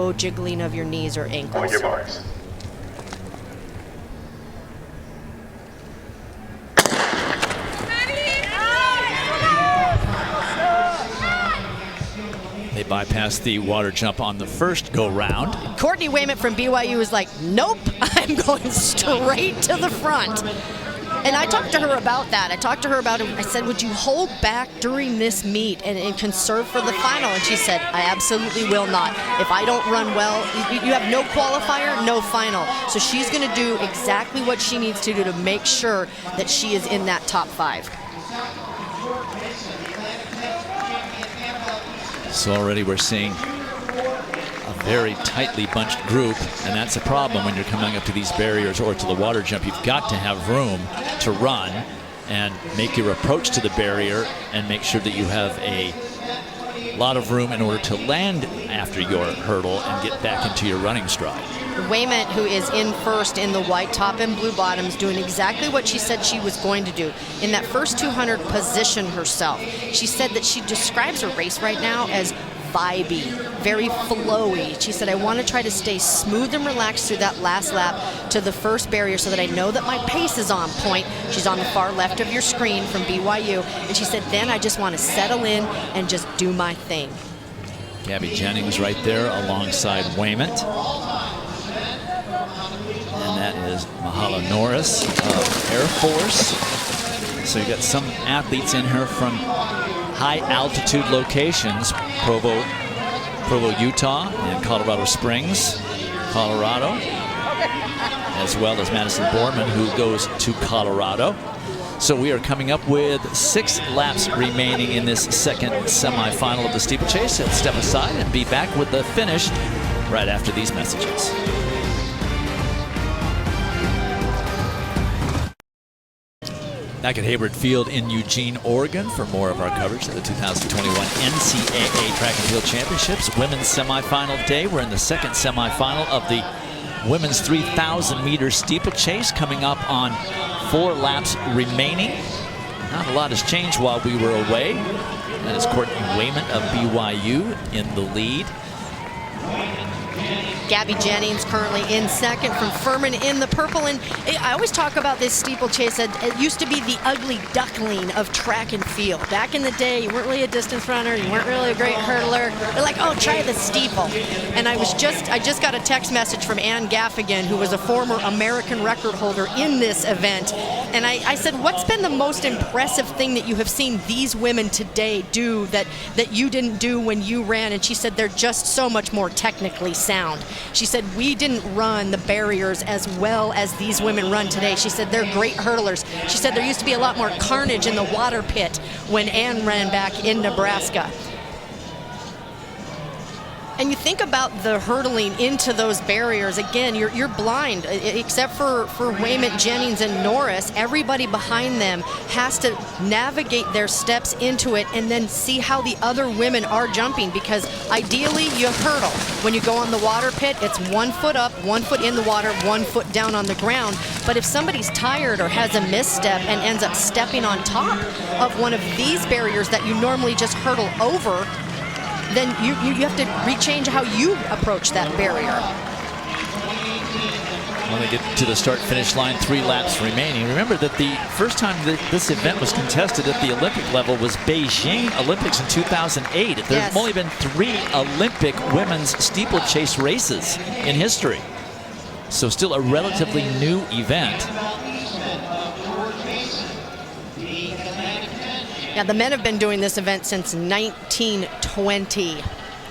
no jiggling of your knees or ankles. On your marks. They bypassed the water jump on the first go-round. Courtney Wayment from BYU was like, nope, I'm going straight to the front. And I talked to her about that. I talked to her about it. I said, would you hold back during this meet and conserve for the final? And she said, I absolutely will not. If I don't run well, you have no qualifier, no final. So she's going to do exactly what she needs to do to make sure that she is in that top 5. So already we're seeing a very tightly bunched group, and that's a problem when you're coming up to these barriers or to the water jump. You've got to have room to run and make your approach to the barrier and make sure that you have a lot of room in order to land after your hurdle and get back into your running stride. Wayment, who is in first in the white top and blue bottoms, doing exactly what she said she was going to do. In that first 200, position herself. She said that she describes her race right now as vibey, very flowy. She said, I want to try to stay smooth and relaxed through that last lap to the first barrier so that I know that my pace is on point. She's on the far left of your screen from BYU. And she said, then I just want to settle in and just do my thing. Gabby Jennings right there alongside Wayment. And that is Mahala Norris of Air Force. So you got some athletes in here from high altitude locations, Provo, Utah, and Colorado Springs, Colorado, as well as Madison Borman, who goes to Colorado. So we are coming up with 6 laps remaining in this second semifinal of the steeplechase. Let's step aside and be back with the finish right after these messages. Back at Hayward Field in Eugene, Oregon for more of our coverage of the 2021 NCAA Track and Field Championships. Women's semifinal day. We're in the second semifinal of the women's 3,000 meter steeplechase, coming up on 4 laps remaining. Not a lot has changed while we were away. That is Courtney Wayment of BYU in the lead. Gabby Jennings currently in second from Furman in the purple. And I always talk about this steeplechase. It used to be the ugly duckling of track and field. Back in the day, you weren't really a distance runner, you weren't really a great hurdler. They're like, oh, try the steeple. And I just got a text message from Ann Gaffigan, who was a former American record holder in this event. And I said, what's been the most impressive thing that you have seen these women today do that you didn't do when you ran? And she said, they're just so much more technically sound. She said, we didn't run the barriers as well as these women run today. She said, they're great hurdlers. She said, there used to be a lot more carnage in the water pit when Ann ran back in Nebraska. And you think about the hurdling into those barriers, again, you're blind, except for Wayment, Jennings, and Norris. Everybody behind them has to navigate their steps into it and then see how the other women are jumping, because ideally you hurdle. When you go on the water pit, it's 1 foot up, 1 foot in the water, 1 foot down on the ground. But if somebody's tired or has a misstep and ends up stepping on top of one of these barriers that you normally just hurdle over, then you have to rechange how you approach that barrier. When they get to the start-finish line, 3 laps remaining. Remember that the first time that this event was contested at the Olympic level was Beijing Olympics in 2008. There's Yes. only been 3 Olympic women's steeplechase races in history. So still a relatively new event. Yeah, the men have been doing this event since 1920,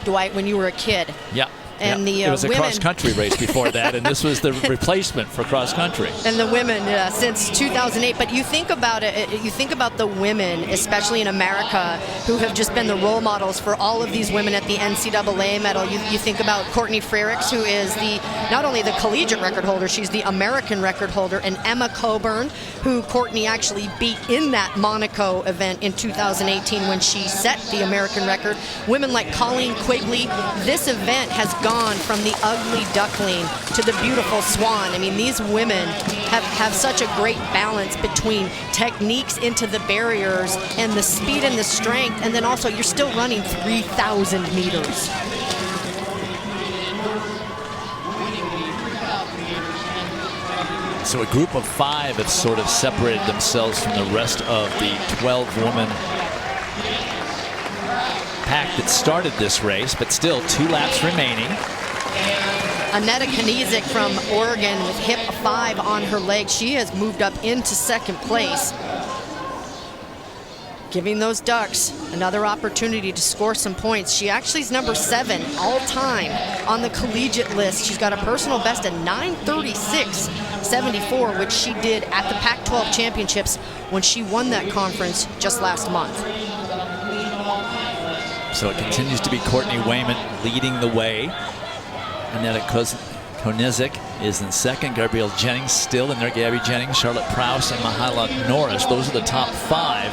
Dwight, when you were a kid. Yeah. And the it was a women cross-country race before that, and this was the replacement for cross-country. And the women since 2008. But you think about it, you think about the women, especially in America, who have just been the role models for all of these women at the NCAA medal. You think about Courtney Frerichs, who is not only the collegiate record holder, she's the American record holder, and Emma Coburn, who Courtney actually beat in that Monaco event in 2018 when she set the American record. Women like Colleen Quigley. This event has gone from the ugly duckling to the beautiful swan. I mean, these women have such a great balance between techniques into the barriers and the speed and the strength, and then also you're still running 3,000 meters. So a group of 5 have sort of separated themselves from the rest of the 12-woman pack that started this race, but still 2 laps remaining. Aneta Kniezek from Oregon with hip 5 on her leg. She has moved up into 2nd place, giving those Ducks another opportunity to score some points. She actually is number 7 all time on the collegiate list. She's got a personal best of 9:36.74, which she did at the Pac-12 championships when she won that conference just last month. So it continues to be Courtney Wayman leading the way. Aneta Kniezek is in 2nd. Gabrielle Jennings still in there. Gabby Jennings, Charlotte Prowse, and Mahala Norris. Those are the top 5.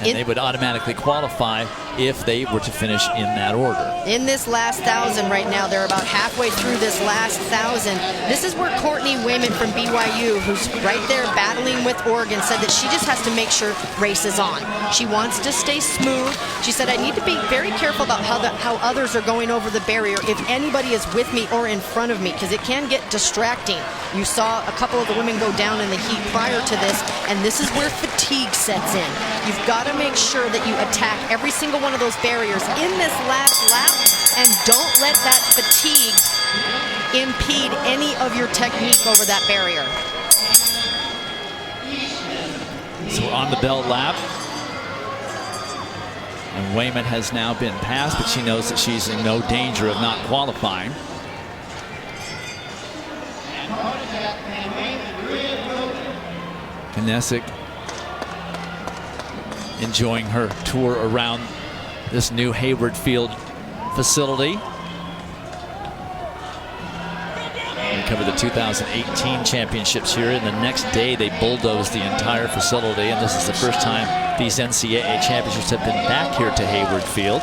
And they would automatically qualify if they were to finish in that order. In this last 1,000 right now, they're about halfway through this last 1,000. This is where Courtney Wayman from BYU, who's right there battling with Oregon, said that she just has to make sure race is on. She wants to stay smooth. She said, I need to be very careful about how others are going over the barrier, if anybody is with me or in front of me, because it can get distracting. You saw a couple of the women go down in the heat prior to this, and this is where fatigue sets in. You've got to make sure that you attack every single one of those barriers in this last lap, and don't let that fatigue impede any of your technique over that barrier. So we're on the bell lap, and Wayman has now been passed, but she knows that she's in no danger of not qualifying. Kniezek enjoying her tour around this new Hayward Field facility. They covered the 2018 championships here, and the next day they bulldozed the entire facility, and this is the first time these NCAA championships have been back here to Hayward Field.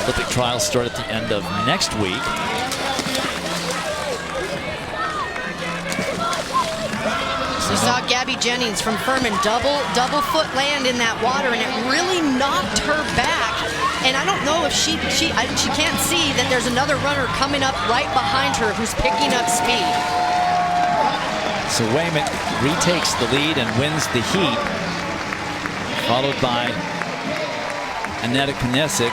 Olympic trials start at the end of next week. You saw Gabby Jennings from Furman double foot land in that water, and it really knocked her back. And I don't know if she can't see that there's another runner coming up right behind her who's picking up speed. So Wayman retakes the lead and wins the heat, followed by Aneta Kniezek